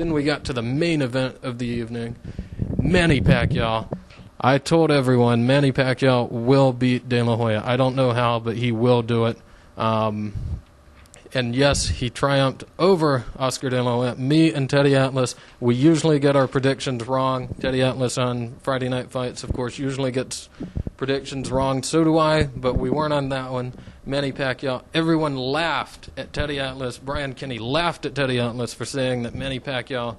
Then we got to the main event of the evening, Manny Pacquiao. I told everyone Manny Pacquiao will beat De La Hoya. I don't know how, but he will do it. And yes, he triumphed over Oscar De La Hoya. Me and Teddy Atlas, we usually get our predictions wrong. Teddy Atlas on Friday Night Fights, of course, usually gets predictions wrong. So do I, but we weren't on that one. Manny Pacquiao, everyone laughed at Teddy Atlas. Brian Kinney laughed at Teddy Atlas for saying that Manny Pacquiao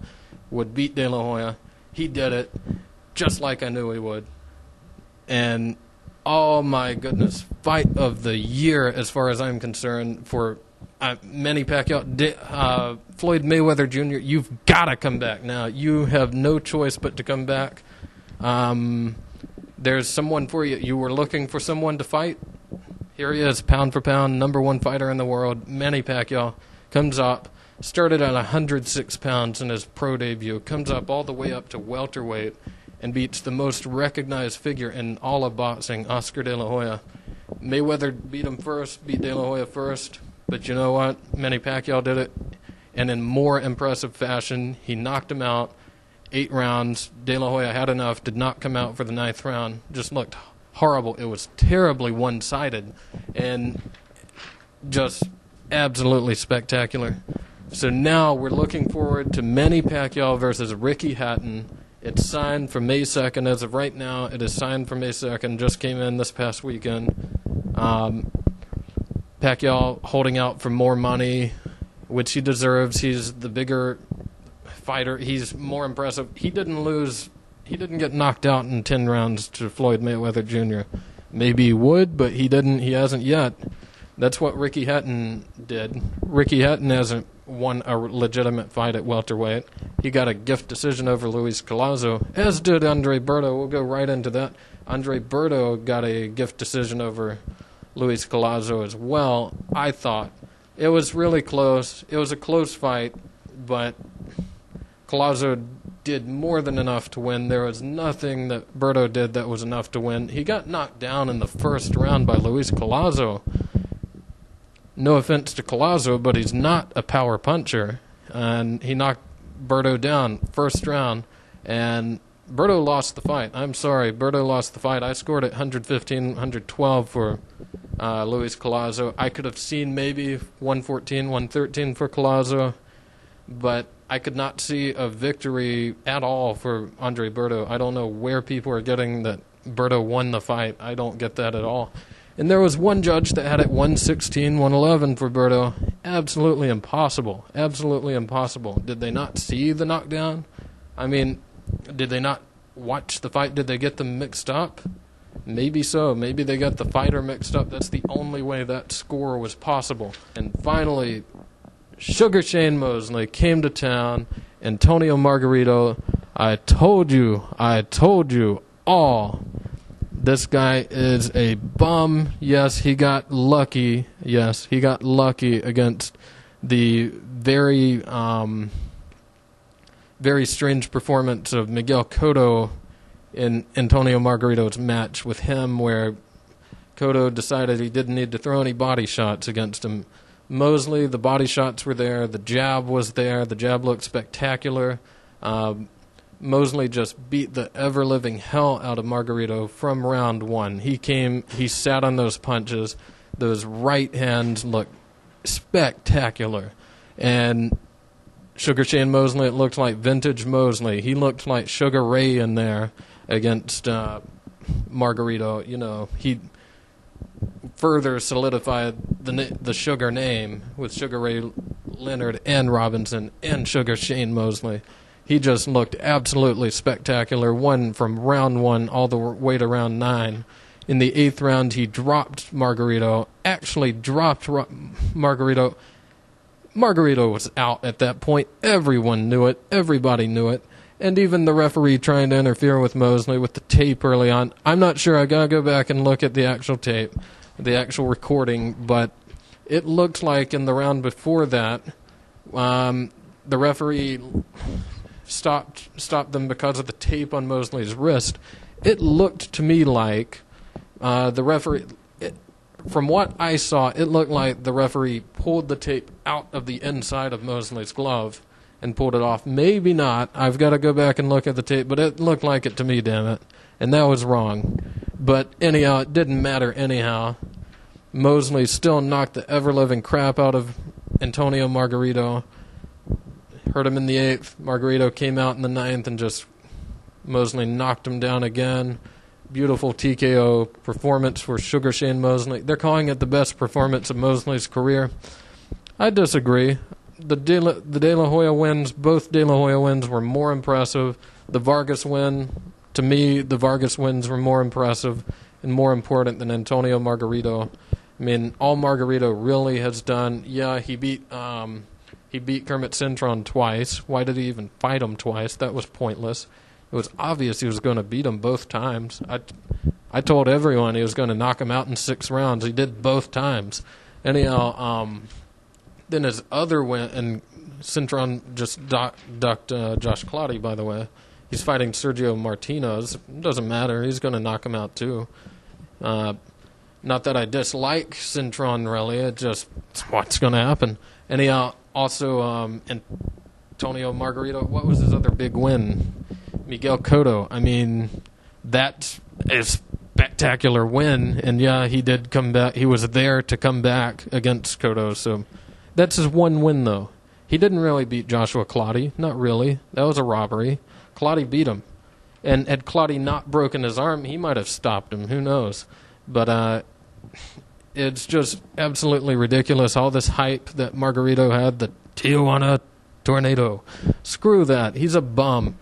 would beat De La Hoya. He did it, just like I knew he would. And, oh my goodness, fight of the year as far as I'm concerned for Manny Pacquiao. Floyd Mayweather Jr., you've got to come back now. You have no choice but to come back. There's someone for you. You were looking for someone to fight. Here he is, pound for pound, #1 fighter in the world. Manny Pacquiao comes up, started at 106 pounds in his pro debut, comes up all the way up to welterweight, and beats the most recognized figure in all of boxing, Oscar De La Hoya. Mayweather beat him first, beat De La Hoya first, but you know what? Manny Pacquiao did it, and in more impressive fashion. He knocked him out, 8 rounds. De La Hoya had enough, did not come out for the 9th round, just looked horrible. It was terribly one-sided, and just absolutely spectacular. So now we're looking forward to Manny Pacquiao versus Ricky Hatton. It's signed for May 2nd. As of right now, it is signed for May 2nd. Just came in this past weekend. Pacquiao holding out for more money, which he deserves. He's the bigger fighter. He's more impressive. He didn't lose. He didn't get knocked out in 10 rounds to Floyd Mayweather Jr. Maybe he would, but he didn't. He hasn't yet. That's what Ricky Hatton did. Ricky Hatton hasn't won a legitimate fight at welterweight. He got a gift decision over Luis Collazo, as did Andre Berto. We'll go right into that. Andre Berto got a gift decision over Luis Collazo as well. I thought it was really close. It was a close fight, but Collazo did more than enough to win. There was nothing that Berto did that was enough to win. He got knocked down in the first round by Luis Collazo. No offense to Collazo, but he's not a power puncher. And he knocked Berto down first round, and Berto lost the fight. I'm sorry, Berto lost the fight. I scored at 115, 112 for Luis Collazo. I could have seen maybe 114, 113 for Collazo, but I could not see a victory at all for Andre Berto. I don't know where people are getting that Berto won the fight. I don't get that at all. And there was one judge that had it 116, 111 for Berto. Absolutely impossible. Absolutely impossible. Did they not see the knockdown? I mean, did they not watch the fight? Did they get them mixed up? Maybe so. Maybe they got the fighter mixed up. That's the only way that score was possible. And finally, Sugar Shane Mosley came to town. Antonio Margarito, I told you all. This guy is a bum. Yes, he got lucky. Yes, he got lucky against the very strange performance of Miguel Cotto in Antonio Margarito's match with him, where Cotto decided he didn't need to throw any body shots against him. Mosley, the body shots were there. The jab was there. The jab looked spectacular. Mosley just beat the ever-living hell out of Margarito from round 1. He sat on those punches. Those right hands looked spectacular. And Sugar Shane Mosley, it looked like vintage Mosley. He looked like Sugar Ray in there against Margarito. You know, he further solidified the Sugar name with Sugar Ray Leonard and Robinson and Sugar Shane Mosley. He just looked absolutely spectacular. Won from round 1 all the way to round 9. In the 8th round, he dropped Margarito. Actually dropped Margarito. Margarito was out at that point. Everyone knew it. Everybody knew it. And even the referee trying to interfere with Mosley with the tape early on. I'm not sure. I got to go back and look at the actual tape, the actual recording. But it looked like in the round before that, the referee stopped them because of the tape on Mosley's wrist. It looked to me like the referee, from what I saw, it looked like the referee pulled the tape out of the inside of Mosley's glove and pulled it off. Maybe not. I've got to go back and look at the tape, but it looked like it to me, damn it. And that was wrong. But anyhow, it didn't matter anyhow. Mosley still knocked the ever-living crap out of Antonio Margarito. Hurt him in the 8th. Margarito came out in the 9th and just Mosley knocked him down again. Beautiful TKO performance for Sugar Shane Mosley. They're calling it the best performance of Mosley's career. I disagree. The De La Hoya wins, both De La Hoya wins were more impressive. The Vargas win, to me, the Vargas wins were more impressive and more important than Antonio Margarito. I mean, all Margarito really has done, yeah, he beat Kermit Cintron twice. Why did he even fight him twice? That was pointless. It was obvious he was going to beat him both times. I told everyone he was going to knock him out in 6 rounds. He did both times. Anyhow, then his other win, and Cintron just ducked Josh Clottey, by the way. He's fighting Sergio Martinez. It doesn't matter. He's going to knock him out, too. Not that I dislike Cintron, really. It's just what's going to happen. Anyhow, also, Antonio Margarito, what was his other big win? Miguel Cotto. I mean, that's a spectacular win, and yeah, he did come back. He was there to come back against Cotto, so that's his one win, though. He didn't really beat Joshua Clottey. Not really. That was a robbery. Clottey beat him. And had Clottey not broken his arm, he might have stopped him. Who knows? But it's just absolutely ridiculous. All this hype that Margarito had, the Tijuana Tornado. Screw that. He's a bum.